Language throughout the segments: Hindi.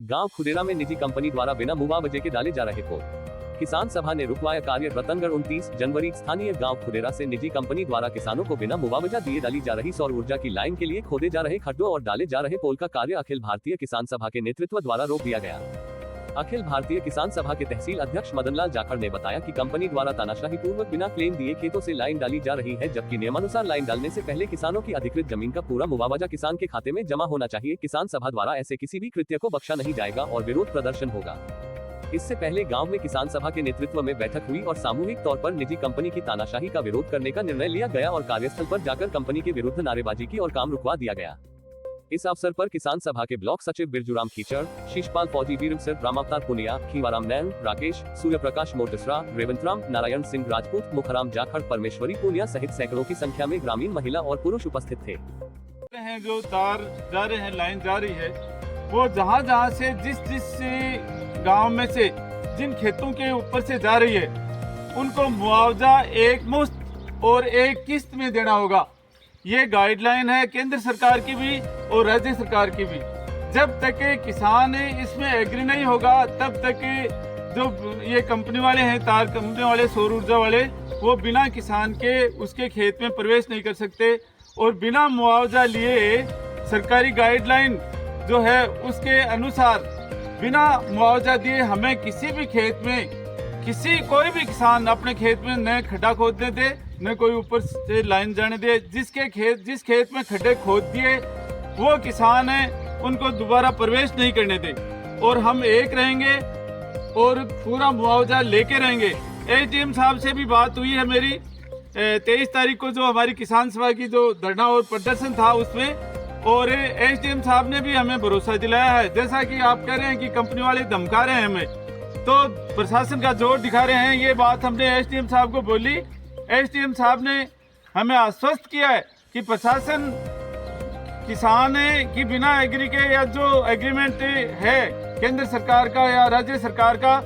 गांव खुडेरा में निजी कंपनी द्वारा बिना मुआवजे के डाले जा रहे पोल। किसान सभा ने रुकवाया कार्य। रतनगढ़ 29 जनवरी। स्थानीय गांव खुडेरा से निजी कंपनी द्वारा किसानों को बिना मुआवजा दिए डाली जा रही सौर ऊर्जा की लाइन के लिए खोदे जा रहे खड्डों और डाले जा रहे पोल का कार्य अखिल भारतीय किसान सभा के नेतृत्व द्वारा रोक दिया गया। अखिल भारतीय किसान सभा के तहसील अध्यक्ष मदनलाल जाखड़ ने बताया कि कंपनी द्वारा तानाशाही पूर्वक बिना क्लेम दिए खेतों से लाइन डाली जा रही है, जबकि नियमानुसार लाइन डालने से पहले किसानों की अधिकृत जमीन का पूरा मुआवजा किसान के खाते में जमा होना चाहिए। किसान सभा द्वारा ऐसे किसी भी कृत्य को बख्शा नहीं जाएगा और विरोध प्रदर्शन होगा। इससे पहले गांव में किसान सभा के नेतृत्व में बैठक हुई और सामूहिक तौर पर निजी कंपनी की तानाशाही का विरोध करने का निर्णय लिया गया और कार्यस्थल पर जाकर कंपनी के विरुद्ध नारेबाजी की और काम रुकवा दिया गया। इस अवसर पर किसान सभा के ब्लॉक सचिव बिरजूराम खीचड़, शीशपाल फौजी वीरसर, रामावतार पुनिया, खीवाराम नैन, राकेश, सूर्य प्रकाश मोटसरा, रेवंतराम, नारायण सिंह राजपूत, मुखराम जाखड़, परमेश्वरी पुनिया सहित सैकड़ों की संख्या में ग्रामीण महिला और पुरुष उपस्थित थे। जो तार जा रहे हैं, लाइन जा रही है, वो जहाँ से जिस गांव में से जिन खेतों के ऊपर से जा रही है, उनको मुआवजा एक मुश्त और एक किस्त में देना होगा। ये गाइडलाइन है केंद्र सरकार की भी और राज्य सरकार की भी। जब तक किसान इसमें एग्री नहीं होगा, तब तक जो ये कंपनी वाले हैं, तार कंपनी वाले, सौर ऊर्जा वाले, वो बिना किसान के उसके खेत में प्रवेश नहीं कर सकते। और बिना मुआवजा लिए सरकारी गाइडलाइन जो है उसके अनुसार बिना मुआवजा दिए हमें किसी भी खेत में कोई भी किसान अपने खेत में न खड्डा खोदने दे, न कोई ऊपर से लाइन जाने दे। जिस खेत में खड्डे खोद दिए वो किसान है, उनको दोबारा प्रवेश नहीं करने दे। और हम एक रहेंगे और पूरा मुआवजा लेके रहेंगे। एसडीएम साहब से भी बात हुई है मेरी 23 तारीख को, जो हमारी किसान सभा की जो धरना और प्रदर्शन था उसमें, और एसडीएम साहब ने भी हमें भरोसा दिलाया है। जैसा कि आप कह रहे हैं कि कंपनी वाले धमका रहे हैं हमें, तो प्रशासन का जोर दिखा रहे हैं। ये बात हमने एसडीएम साहब को बोली। एसडीएम साहब ने हमें आश्वस्त किया है कि प्रशासन किसान की बिना एग्री के या जो एग्रीमेंट है केंद्र सरकार का या राज्य सरकार का,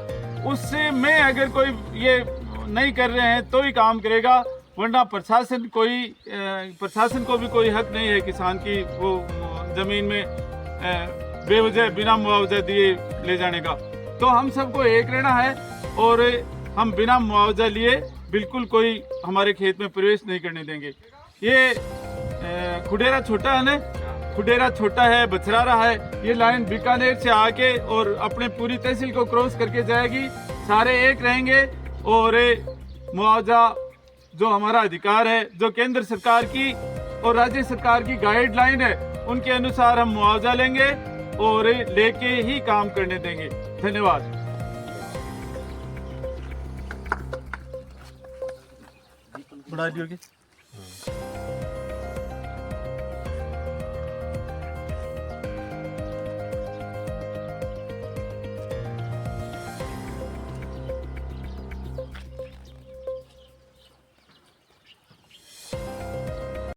उससे में अगर कोई ये नहीं कर रहे हैं तो ही काम करेगा, वरना प्रशासन को भी कोई हक नहीं है किसान की वो जमीन में बेवजह बिना मुआवजा दिए ले जाने का। तो हम सबको एक रहना है और हम बिना मुआवजा लिए बिल्कुल कोई हमारे खेत में प्रवेश नहीं करने देंगे। ये खुडेरा छोटा है ना, खुडेरा छोटा है, बछरारा है। ये लाइन बीकानेर से आके और अपने पूरी तहसील को क्रॉस करके जाएगी। सारे एक रहेंगे और मुआवजा जो हमारा अधिकार है, जो केंद्र सरकार की और राज्य सरकार की गाइडलाइन है, उनके अनुसार हम मुआवजा लेंगे और लेके ही काम करने देंगे। धन्यवाद। बढ़ा दियोगे।